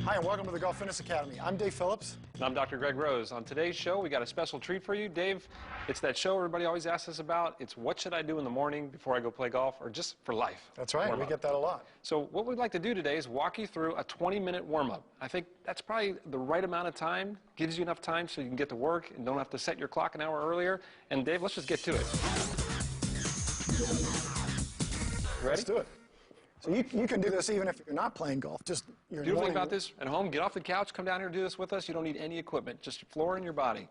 Hi, and welcome to the Golf Fitness Academy. I'm Dave Phillips. And I'm Dr. Greg Rose. On today's show, we got a special treat for you. Dave, it's that show everybody always asks us about. It's what should I do in the morning before I go play golf, or just for life? That's right, we get that a lot. So what we'd like to do today is walk you through a 20-minute warm-up. I think that's probably the right amount of time, gives you enough time so you can get to work and don't have to set your clock an hour earlier. And Dave, let's just get to it. Ready? Let's do it. So you can do this even if you're not playing golf. Just you're Beautiful thing about this, at home, get off the couch, come down here and do this with us. You don't need any equipment, just your floor and your body.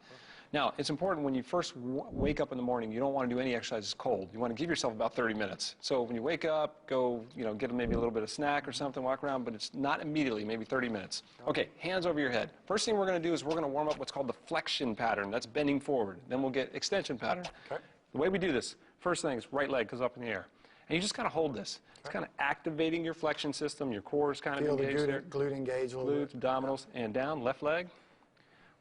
Now, it's important when you first wake up in the morning, you don't want to do any exercises cold. You want to give yourself about 30 minutes. So when you wake up, go, get maybe a little bit of snack or something, walk around, but it's not immediately, maybe 30 minutes. Okay, hands over your head. First thing we're going to do is we're going to warm up what's called the flexion pattern. That's bending forward. Then we'll get extension pattern. Okay. The way we do this, first thing is right leg goes up in the air. And you just kind of hold this. It's kind of activating your flexion system. Your core is kind of engaged there. Glute engaged a little bit. Glutes, abdominals, and down, left leg.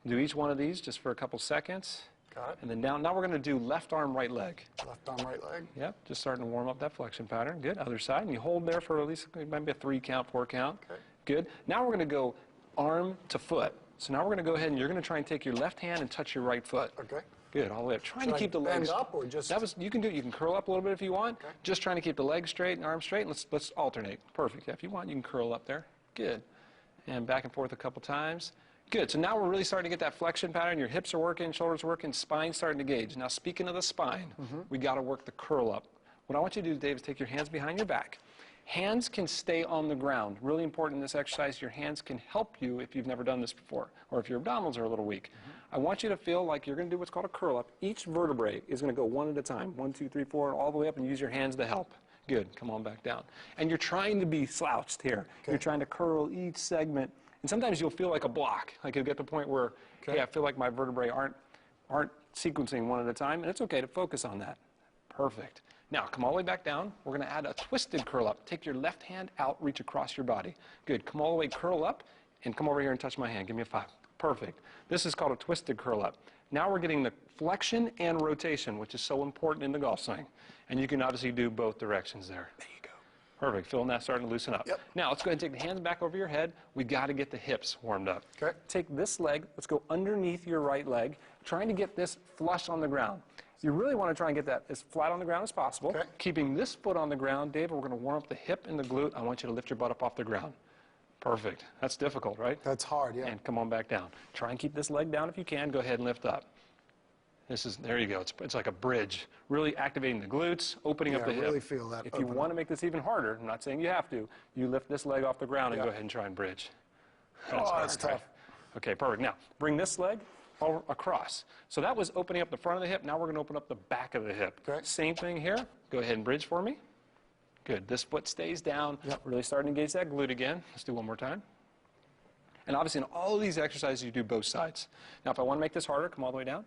Do each one of these just for a couple seconds. Got it. And then down. Now we're going to do left arm, right leg. Left arm, right leg. Yep, just starting to warm up that flexion pattern. Good. Other side. And you hold there for at least maybe a 3 count, 4 count. Okay. Good. Now we're going to go arm to foot. So now we're going to go ahead and you're going to try and take your left hand and touch your right foot. Okay. Good, all the way up. Trying to keep the bend legs up or just... You can do it. You can curl up a little bit if you want. Okay. Just trying to keep the legs straight and arms straight. And let's alternate. Perfect. Yeah, if you want, you can curl up there. Good. And back and forth a couple times. Good. So now we're really starting to get that flexion pattern. Your hips are working, shoulders are working, spine's starting to engage. Now, speaking of the spine, we got to work the curl up. What I want you to do, Dave, is take your hands behind your back. Hands can stay on the ground. Really important in this exercise, your hands can help you if you've never done this before, or if your abdominals are a little weak. I want you to feel like you're going to do what's called a curl up. Each vertebrae is going to go one at a time, 1, 2, 3, 4, all the way up, and use your hands to help. Good. Come on back down. And you're trying to be slouched here. Okay. You're trying to curl each segment. And sometimes you'll feel like a block. Like you'll get to the point where, hey, I feel like my vertebrae aren't sequencing one at a time, and it's okay to focus on that. Perfect. Now, come all the way back down. We're going to add a twisted curl up. Take your left hand out, reach across your body. Good. Come all the way, curl up, and come over here and touch my hand. Give me a 5. Perfect. This is called a twisted curl up. Now we're getting the flexion and rotation, which is so important in the golf swing. And you can obviously do both directions there. There you go. Perfect. Feeling that starting to loosen up. Yep. Now, let's go ahead and take the hands back over your head. We got to get the hips warmed up. Okay. Take this leg. Let's go underneath your right leg, trying to get this flush on the ground. You really want to try and get that as flat on the ground as possible. Okay. Keeping this foot on the ground, Dave, we're going to warm up the hip and the glute. I want you to lift your butt up off the ground. Perfect. That's difficult, right? That's hard, yeah. And come on back down. Try and keep this leg down if you can. Go ahead and lift up. There you go. It's like a bridge. Really activating the glutes, opening up the hip. I really feel that. If you want to make this even harder, I'm not saying you have to, you lift this leg off the ground and go ahead and try and bridge. That's tough. Right? Okay, perfect. Now, bring this leg across. So that was opening up the front of the hip. Now we're going to open up the back of the hip. Okay. Same thing here. Go ahead and bridge for me. Good. This foot stays down. Yep. Really starting to engage that glute again. Let's do one more time. And obviously in all of these exercises, you do both sides. Now, if I want to make this harder, come all the way down.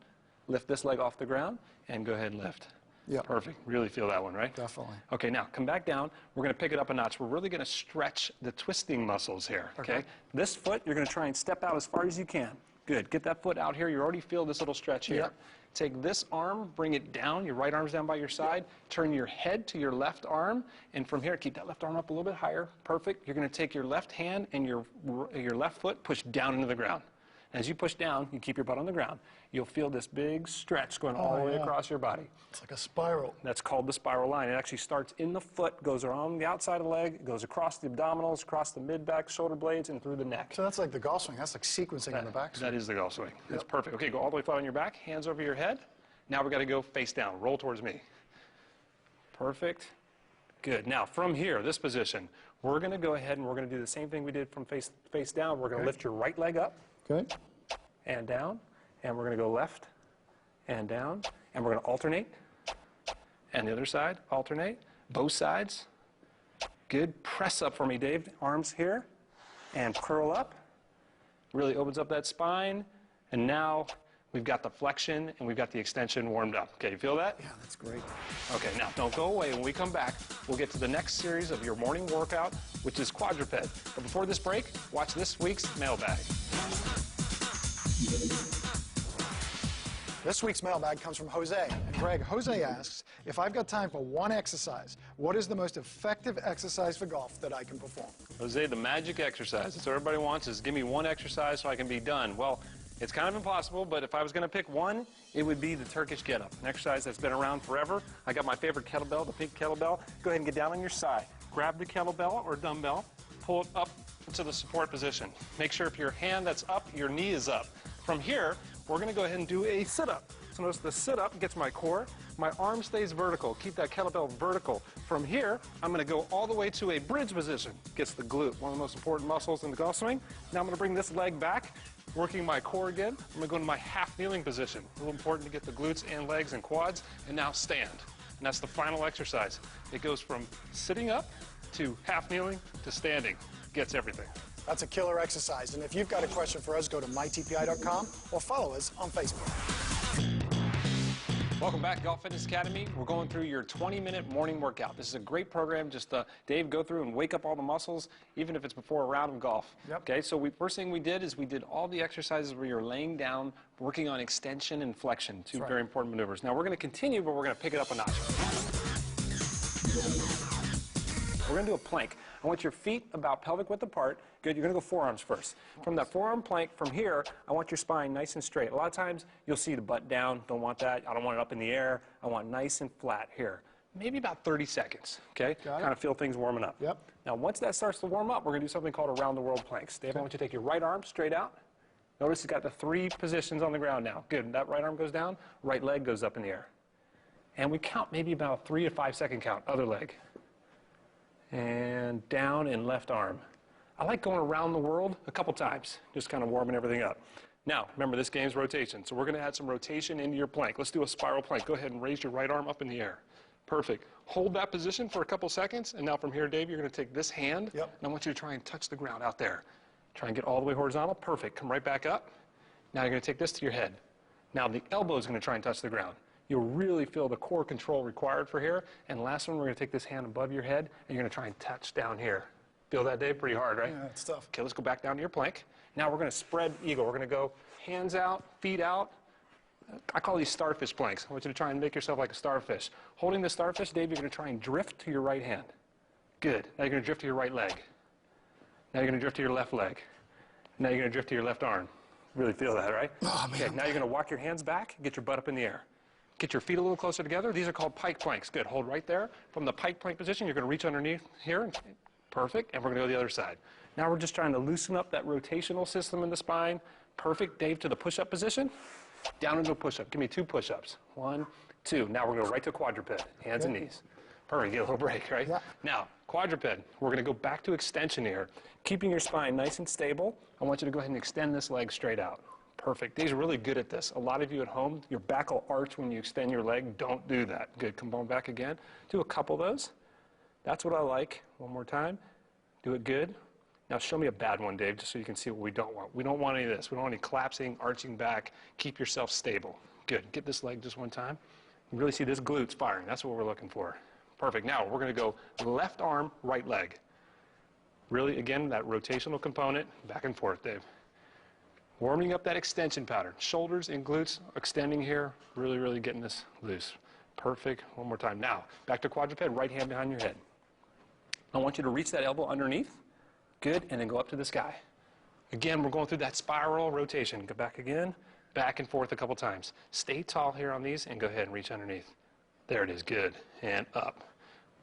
Lift this leg off the ground and go ahead and lift. Yeah. Perfect. Really feel that one, right? Definitely. Okay, now come back down. We're going to pick it up a notch. We're really going to stretch the twisting muscles here, okay? This foot, you're going to try and step out as far as you can. Good. Get that foot out here. You already feel this little stretch here. Yep. Take this arm, bring it down. Your right arm's down by your side. Turn your head to your left arm. And from here, keep that left arm up a little bit higher. Perfect. You're going to take your left hand and your left foot, push down into the ground. As you push down, you keep your butt on the ground. You'll feel this big stretch going all the way across your body. It's like a spiral. That's called the spiral line. It actually starts in the foot, goes around the outside of the leg, goes across the abdominals, across the mid-back, shoulder blades, and through the neck. So that's like the golf swing. That's like sequencing in the back swing. That is the golf swing. That's perfect. Okay, go all the way flat on your back, hands over your head. Now we've got to go face down. Roll towards me. Perfect. Good. Now, from here, this position, we're going to go ahead and we're going to do the same thing we did from face down. We're going to lift your right leg up. Okay. And down, and we're going to go left and down, and we're going to alternate, and the other side, alternate, both sides. Good. Press up for me, Dave. Arms here, and curl up. Really opens up that spine, and now we've got the flexion and we've got the extension warmed up. Okay, you feel that? Yeah, that's great. Okay, now don't go away. When we come back, we'll get to the next series of your morning workout, which is quadruped. But before this break, watch this week's mailbag. This week's mailbag comes from Jose. And Greg, Jose asks, if I've got time for one exercise, what is the most effective exercise for golf that I can perform? Jose, the magic exercise. That's what everybody wants is give me one exercise so I can be done. Well, it's kind of impossible, but if I was going to pick one, it would be the Turkish get-up, an exercise that's been around forever. I got my favorite kettlebell, the pink kettlebell. Go ahead and get down on your side. Grab the kettlebell or dumbbell, pull it up into the support position. Make sure if your hand that's up, your knee is up. From here, we're going to go ahead and do a sit-up. So notice the sit-up gets my core. My arm stays vertical. Keep that kettlebell vertical. From here, I'm going to go all the way to a bridge position. Gets the glute, one of the most important muscles in the golf swing. Now I'm going to bring this leg back, working my core again. I'm going to go into my half kneeling position. A little important to get the glutes and legs and quads. And now stand. And that's the final exercise. It goes from sitting up to half kneeling to standing. Gets everything. That's a killer exercise. And if you've got a question for us, go to mytpi.com or follow us on Facebook. Welcome back, Golf Fitness Academy. We're going through your 20-minute morning workout. This is a great program. Just, Dave, go through and wake up all the muscles, even if it's before a round of golf. Yep. Okay, so first thing we did is we did all the exercises where you're laying down, working on extension and flexion, two very important maneuvers. Now, we're going to continue, but we're going to pick it up a notch. We're going to do a plank. I want your feet about pelvic width apart. Good, you're going to go forearms first. From that forearm plank, from here, I want your spine nice and straight. A lot of times, you'll see the butt down. Don't want that. I don't want it up in the air. I want nice and flat here. Maybe about 30 seconds, okay? Kind of feel things warming up. Yep. Now, once that starts to warm up, we're going to do something called around the world planks. Dave, I want you to take your right arm straight out. Notice it's got the 3 positions on the ground now. Good, that right arm goes down, right leg goes up in the air. And we count maybe about a 3 to 5 second count, other leg. And down and left arm. I like going around the world a couple times, just kind of warming everything up. Now, remember, this game's rotation, so we're going to add some rotation into your plank. Let's do a spiral plank. Go ahead and raise your right arm up in the air. Perfect. Hold that position for a couple seconds, and now from here, Dave, you're going to take this hand, and I want you to try and touch the ground out there. Try and get all the way horizontal. Perfect. Come right back up. Now you're going to take this to your head. Now the elbow is going to try and touch the ground. You'll really feel the core control required for here. And last one, we're going to take this hand above your head, and you're going to try and touch down here. Feel that, Dave? Pretty hard, right? Yeah, it's tough. Okay, let's go back down to your plank. Now we're going to spread eagle. We're going to go hands out, feet out. I call these starfish planks. I want you to try and make yourself like a starfish. Holding the starfish, Dave, you're going to try and drift to your right hand. Good. Now you're going to drift to your right leg. Now you're going to drift to your left leg. Now you're going to drift to your left arm. Really feel that, right? Oh, man. Okay, now you're going to walk your hands back, get your butt up in the air. Get your feet a little closer together. These are called pike planks. Good. Hold right there. From the pike plank position, you're going to reach underneath here. Perfect. And we're going to go to the other side. Now we're just trying to loosen up that rotational system in the spine. Perfect. Dave, to the push-up position. Down into a push-up. Give me 2 push-ups. 1, 2. Now we're going to go right to quadruped. Hands and knees. Perfect. Get a little break, right? Yeah. Now, quadruped. We're going to go back to extension here. Keeping your spine nice and stable. I want you to go ahead and extend this leg straight out. Perfect. Dave's really good at this. A lot of you at home, your back will arch when you extend your leg. Don't do that. Good. Come on back again. Do a couple of those. That's what I like. One more time. Do it good. Now show me a bad one, Dave, just so you can see what we don't want. We don't want any of this. We don't want any collapsing, arching back. Keep yourself stable. Good. Get this leg just one time. You really see this glutes firing. That's what we're looking for. Perfect. Now we're going to go left arm, right leg. Really, again, that rotational component, back and forth, Dave. Warming up that extension pattern. Shoulders and glutes extending here. Really, really getting this loose. Perfect. One more time. Now, back to quadruped, right hand behind your head. I want you to reach that elbow underneath. Good. And then go up to the sky. Again, we're going through that spiral rotation. Go back again. Back and forth a couple times. Stay tall here on these and go ahead and reach underneath. There it is. Good. And up.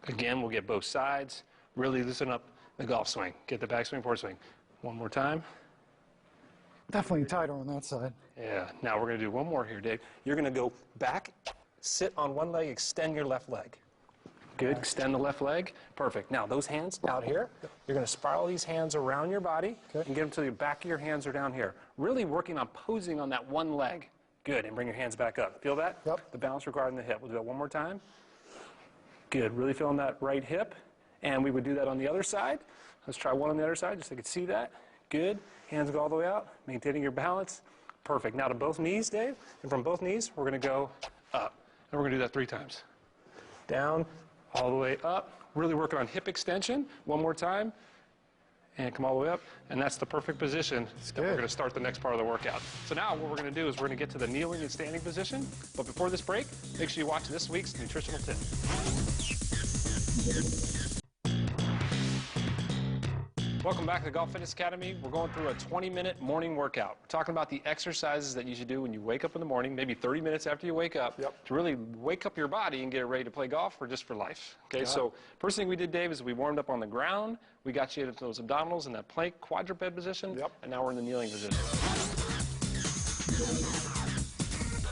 Again, we'll get both sides. Really loosen up the golf swing. Get the backswing, forward swing. One more time. Definitely tighter on that side. Yeah. Now we're going to do one more here, Dave. You're going to go back, sit on one leg, extend your left leg. Good. Extend the left leg. Perfect. Now those hands out here, you're going to spiral these hands around your body and get them to the back of your hands are down here. Really working on posing on that one leg. Good. And bring your hands back up. Feel that? Yep. The balance required in the hip. We'll do that one more time. Good. Really feeling that right hip. And we would do that on the other side. Let's try one on the other side just so you can see that. Good. Hands go all the way out, maintaining your balance. Perfect. Now to both knees, Dave. And from both knees, we're going to go up. And we're going to do that 3 times. Down, all the way up. Really working on hip extension. One more time. and come all the way up, and that's the perfect position that we're going to start the next part of the workout. So now what we're going to do is we're going to get to the kneeling and standing position, but before this break, make sure you watch this week's nutritional tip. Welcome back to the Golf Fitness Academy. We're going through a 20-minute morning workout. We're talking about the exercises that you should do when you wake up in the morning, maybe 30 minutes after you wake up, to really wake up your body and get it ready to play golf or just for life. Okay, so first thing we did, Dave, is we warmed up on the ground. We got you into those abdominals in that plank quadruped position, and now we're in the kneeling position.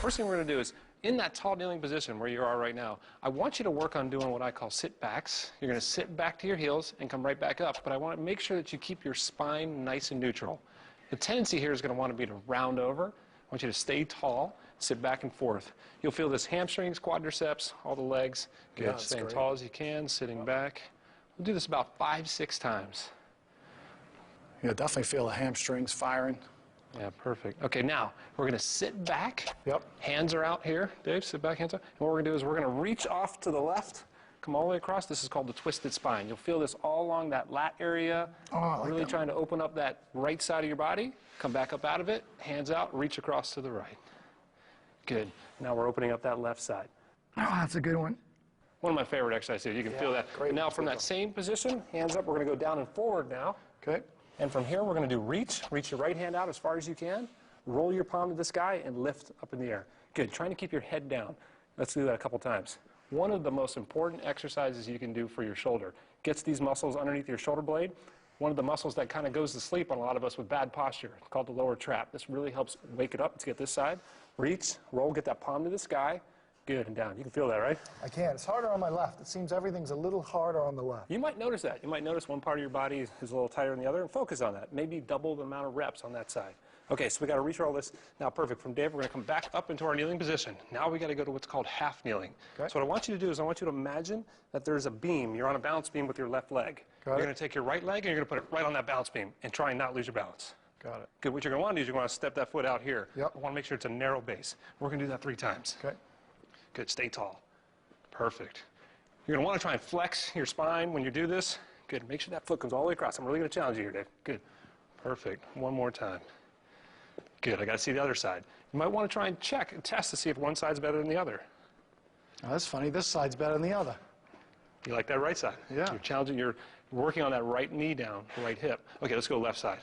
First thing we're going to do is, in that tall kneeling position where you are right now, I want you to work on doing what I call sit backs. You're going to sit back to your heels and come right back up, but I want to make sure that you keep your spine nice and neutral. The tendency here is going to want to be to round over. I want you to stay tall, sit back and forth. You'll feel this hamstrings, quadriceps, all the legs. Good, staying tall as you can, sitting back. We'll do this about 5-6 times. Yeah, definitely feel the hamstrings firing. Yeah, perfect. Okay, now we're going to sit back. Hands are out here. Dave, sit back, hands out. And what we're going to do is we're going to reach off to the left, come all the way across. This is called the twisted spine. You'll feel this all along that lat area. Really trying to open up that right side of your body. Come back up out of it. Hands out, reach across to the right. Good. Now we're opening up that left side. Oh, that's a good one. One of my favorite exercises. You can feel that. Great. Now from that same position, hands up, we're going to go down and forward now. Okay. And from here, we're going to do reach. Reach your right hand out as far as you can. Roll your palm to the sky and lift up in the air. Good. Trying to keep your head down. Let's do that a couple times. One of the most important exercises you can do for your shoulder. Gets these muscles underneath your shoulder blade. One of the muscles that kind of goes to sleep on a lot of us with bad posture. It's called the lower trap. This really helps wake it up. Let's get this side. Reach, roll, get that palm to the sky. Good, and down. You can feel that, right? I can. It's harder on my left. It seems everything's a little harder on the left. You might notice that. You might notice one part of your body is a little tighter than the other, and focus on that. Maybe double the amount of reps on that side. Okay, so we got to reach all this. Now, perfect. From Dave, we're going to come back up into our kneeling position. Now we got to go to what's called half kneeling. Okay. So what I want you to do is I want you to imagine that there's a beam. You're on a balance beam with your left leg. You're going to take your right leg and you're going to put it right on that balance beam and try and not lose your balance. Got it. Good. What you're going to want to do is you're going to step that foot out here. I want to make sure it's a narrow base. We're going to do that 3 times. Okay. Good. Stay tall. Perfect. You're going to want to try and flex your spine when you do this. Good. Make sure that foot comes all the way across. I'm really going to challenge you here, Dave. Good. Perfect. One more time. Good. I got to see the other side. You might want to try and check and test to see if one side's better than the other. Oh, that's funny. This side's better than the other. You like that right side? Yeah. You're challenging. You're working on that right knee down, the right hip. Okay, let's go left side.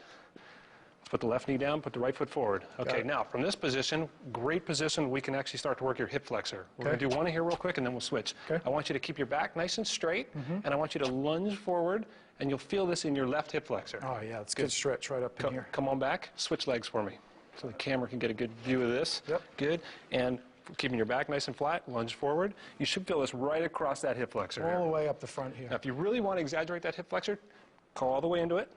Let's put the left knee down, put the right foot forward. Okay, now from this position, great position, we can actually start to work your hip flexor. We're going to do one here real quick and then we'll switch. I want you to keep your back nice and straight, and I want you to lunge forward, and you'll feel this in your left hip flexor. Oh, yeah, it's good stretch right up in here. Come on back, switch legs for me so the camera can get a good view of this. Good. And keeping your back nice and flat, lunge forward. You should feel this right across that hip flexor. All the way up the front here. Now, if you really want to exaggerate that hip flexor, go all the way into it.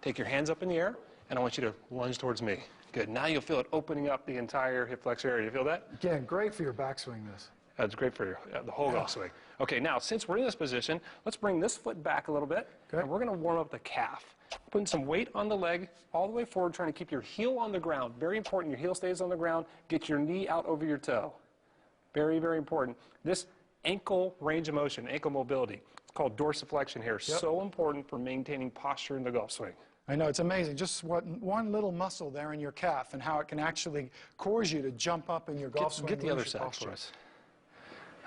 Take your hands up in the air, and I want you to lunge towards me. Good. Now you'll feel it opening up the entire hip flexor area. You feel that? Again, great for your backswing, this. That's great for your, the whole golf swing. Okay, now, since we're in this position, let's bring this foot back a little bit, and we're going to warm up the calf. Putting some weight on the leg, all the way forward, trying to keep your heel on the ground. Very important, your heel stays on the ground. Get your knee out over your toe. Very, very important. This ankle range of motion, ankle mobility, it's called dorsiflexion here. So important for maintaining posture in the golf swing. I know, it's amazing. Just one little muscle there in your calf and how it can actually cause you to jump up in your golf swing. Get the other side for us.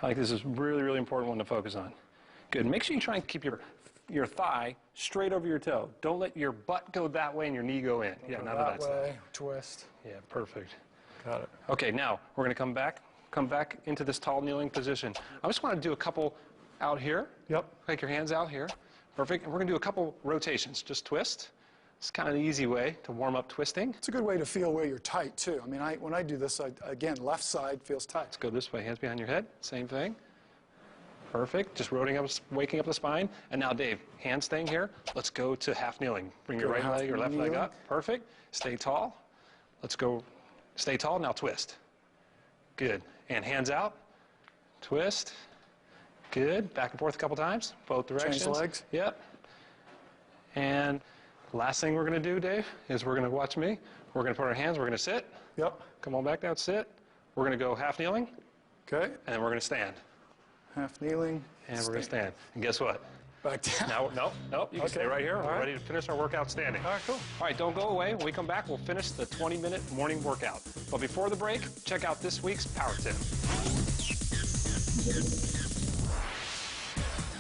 I think this is really, really important one to focus on. Good. Make sure you try and keep your thigh straight over your toe. Don't let your butt go that way and your knee go in. Yeah, none of that way. Twist. Yeah, perfect. Got it. Okay, now we're going to come back into this tall kneeling position. I just want to do a couple out here. Take your hands out here. Perfect. And we're going to do a couple rotations. Just twist. It's kind of the easy way to warm up twisting. It's a good way to feel where you're tight, too. I mean, when I do this, again, left side feels tight. Let's go this way. Hands behind your head. Same thing. Perfect. Just waking up the spine. And now, Dave, hands staying here. Let's go to half kneeling. Bring your right leg or left leg up. Perfect. Stay tall. Let's go. Stay tall. Now twist. Good. And hands out. Twist. Good. Back and forth a couple times. Both directions. Change legs. Yep. And last thing we're going to do, Dave, is we're going to watch me. We're going to put our hands. We're going to sit. Come on back down. Sit. We're going to go half kneeling. Okay. And then we're going to stand. Half kneeling. And we're going to stand. And guess what? Back down. No, you can stay right here. We're ready to finish our workout standing. All right, cool. All right, don't go away. When we come back, we'll finish the 20-minute morning workout. But before the break, check out this week's Power Tip.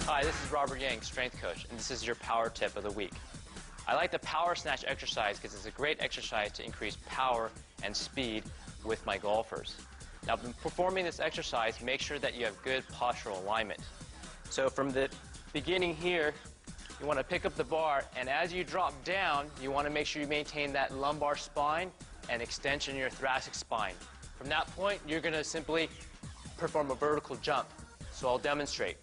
Hi, this is Robert Yang, strength coach, and this is your Power Tip of the week. I like the power snatch exercise because it's a great exercise to increase power and speed with my golfers. Now, when performing this exercise, make sure that you have good postural alignment. So from the beginning here, you want to pick up the bar, and as you drop down, you want to make sure you maintain that lumbar spine and extension in your thoracic spine. From that point, you're going to simply perform a vertical jump. So I'll demonstrate.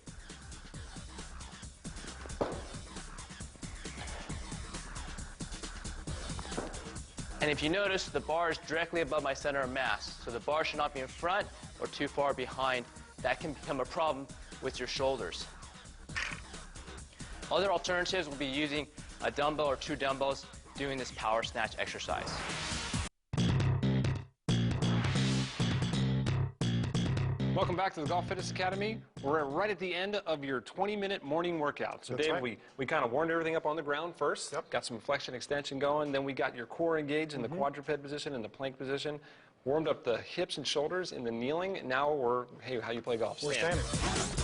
And if you notice, the bar is directly above my center of mass. So the bar should not be in front or too far behind. That can become a problem with your shoulders. Other alternatives will be using a dumbbell or 2 dumbbells doing this power snatch exercise. Welcome back to the Golf Fitness Academy. We're right at the end of your 20-minute morning workout. So, That's Dave, right. we kind of warmed everything up on the ground first. Yep. Got some flexion extension going. Then we got your core engaged in the quadruped position and the plank position. Warmed up the hips and shoulders in the kneeling. Now we're, hey, how you play golf? We're Stand. standing.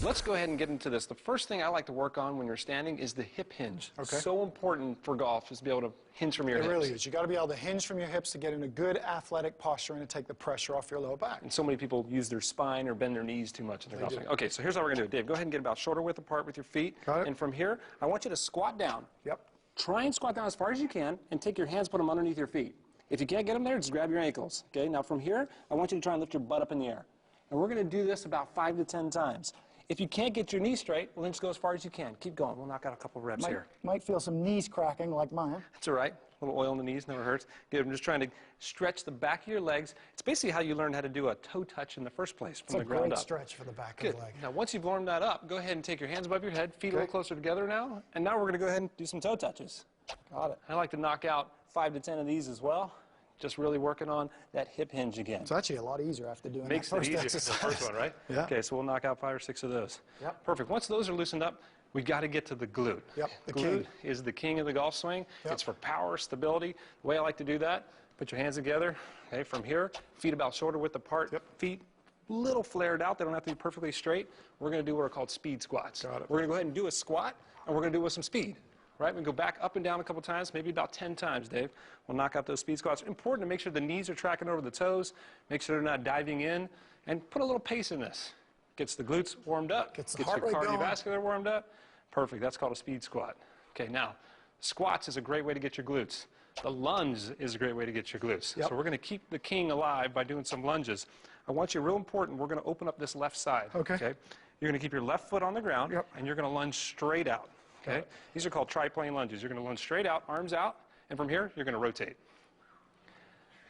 Let's go ahead and get into this. The first thing I like to work on when you're standing is the hip hinge. Okay. So important for golf is to be able to hinge from your It hips. really is. You got to be able to hinge from your hips to get in a good athletic posture and to take the pressure off your lower back. And so many people use their spine or bend their knees too much in their golf swing. Okay, so here's how we're going to do it. Dave, go ahead and get about shoulder width apart with your feet. Got it. And from here, I want you to squat down. Yep. Try and squat down as far as you can and take your hands, put them underneath your feet. If you can't get them there, just grab your ankles. Okay, now from here, I want you to try and lift your butt up in the air. And we're going to do this about 5 to 10 times. If you can't get your knees straight, well, then just go as far as you can. Keep going. We'll knock out a couple reps here. Might feel some knees cracking like mine. That's all right. A little oil in the knees never hurts. Good. I'm just trying to stretch the back of your legs. It's basically how you learned how to do a toe touch in the first place from It's the a ground great up. stretch for the back Good. of the leg. Now, once you've warmed that up, go ahead and take your hands above your head, feet a little closer together now. And now we're going to go ahead and do some toe touches. Got it. I like to knock out 5 to 10 of these as well. Just really working on that hip hinge again. It's actually a lot easier after doing Makes that it first easier exercise. for the first one, right? Yeah. Okay, so we'll knock out 5 or 6 of those. Yep. Perfect. Once those are loosened up, we've got to get to the glute. Yep, the glute king. is the king of the golf swing. Yep. It's for power, stability. The way I like to do that, put your hands together, okay, from here, feet about shoulder width apart, Yep. feet a little flared out. They don't have to be perfectly straight. We're going to do what are called speed squats. Got it. We're going to go ahead and do a squat, and we're going to do it with some speed. Right, we go back up and down a couple times, maybe about 10 times, Dave. We'll knock out those speed squats. Important to make sure the knees are tracking over the toes, make sure they're not diving in, and put a little pace in this. Gets the glutes warmed up, Gets the your heart rate going. cardiovascular warmed up. Perfect, that's called a speed squat. Okay, now, squats is a great way to get your glutes. The lunge is a great way to get your glutes. Yep. So we're going to keep the king alive by doing some lunges. I want you, real important, we're going to open up this left side. Okay. You're going to keep your left foot on the ground, Yep. and you're going to lunge straight out. Okay? These are called triplane lunges. You're going to lunge straight out, arms out, and from here, you're going to rotate.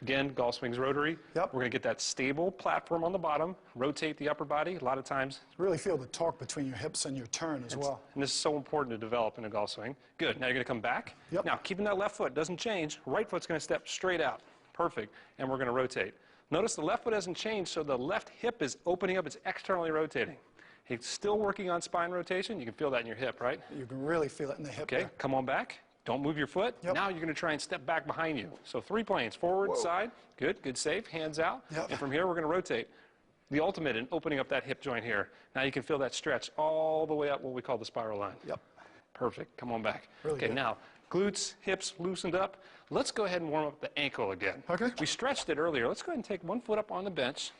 Again, golf swing's rotary. Yep. We're going to get that stable platform on the bottom, rotate the upper body. A lot of times, Really feel the torque between your hips and your turn as well. and this is so important to develop in a golf swing. Good. Now you're going to come back. Yep. Now, keeping that left foot doesn't change. Right foot's going to step straight out. Perfect. And we're going to rotate. Notice the left foot hasn't changed, so the left hip is opening up. It's externally rotating. He's still working on spine rotation. You can feel that in your hip, right? You can really feel it in the hip Okay, there. come on back. Don't move your foot. Yep. Now you're going to try and step back behind you. So 3 planes, forward, side. Good, good save. Hands out. Yep. And from here, we're going to rotate. The ultimate in opening up that hip joint here. Now you can feel that stretch all the way up what we call the spiral line. Yep. Perfect. Come on back. Really okay, good. now glutes, hips loosened up. Let's go ahead and warm up the ankle again. Okay. We stretched it earlier. Let's go ahead and take 1 foot up on the bench.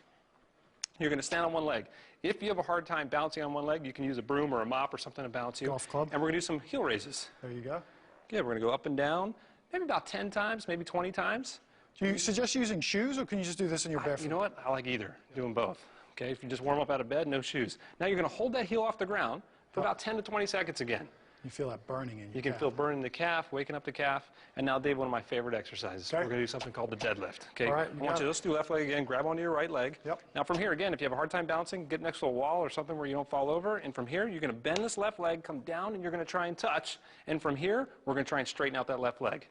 You're going to stand on one leg. If you have a hard time bouncing on one leg, you can use a broom or a mop or something to bounce you. Golf club. And we're going to do some heel raises. There you go. Yeah, we're going to go up and down, maybe about 10 times, maybe 20 times. Do you suggest using shoes, or can you just do this in your barefoot? You know what? I like either. Do them both. Okay, if you just warm up out of bed, no shoes. Now you're going to hold that heel off the ground for about 10 to 20 seconds again. You feel that burning in your You can calf. feel burning the calf, waking up the calf. And now, Dave, one of my favorite exercises. Okay. We're going to do something called the deadlift. Okay. All right, I want you to let's do left leg again. Grab onto your right leg. Yep. Now from here again, if you have a hard time bouncing, get next to a wall or something where you don't fall over. And from here, you're going to bend this left leg, come down, and you're going to try and touch. And from here, we're going to try and straighten out that left leg.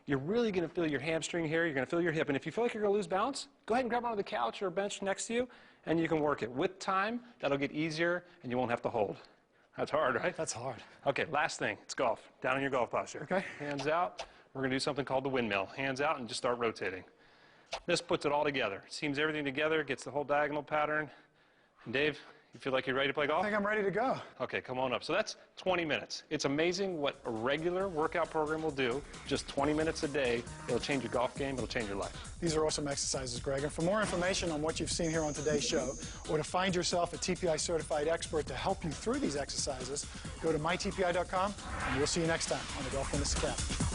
You're really going to feel your hamstring here. You're going to feel your hip. And if you feel like you're going to lose balance, go ahead and grab onto the couch or a bench next to you and you can work it. With time, that'll get easier, and you won't have to hold. That's hard, right? That's hard. Okay, last thing, it's golf. Down in your golf posture. Okay. Hands out. We're going to do something called the windmill. Hands out and just start rotating. This puts it all together. Seams everything together, gets the whole diagonal pattern. And Dave, you feel like you're ready to play golf? I think I'm ready to go. Okay, come on up. So that's 20 minutes. It's amazing what a regular workout program will do. Just 20 minutes a day. It'll change your golf game. It'll change your life. These are awesome exercises, Greg. And for more information on what you've seen here on today's show, or to find yourself a TPI certified expert to help you through these exercises, go to mytpi.com, and we'll see you next time on the Golf Fitness Academy.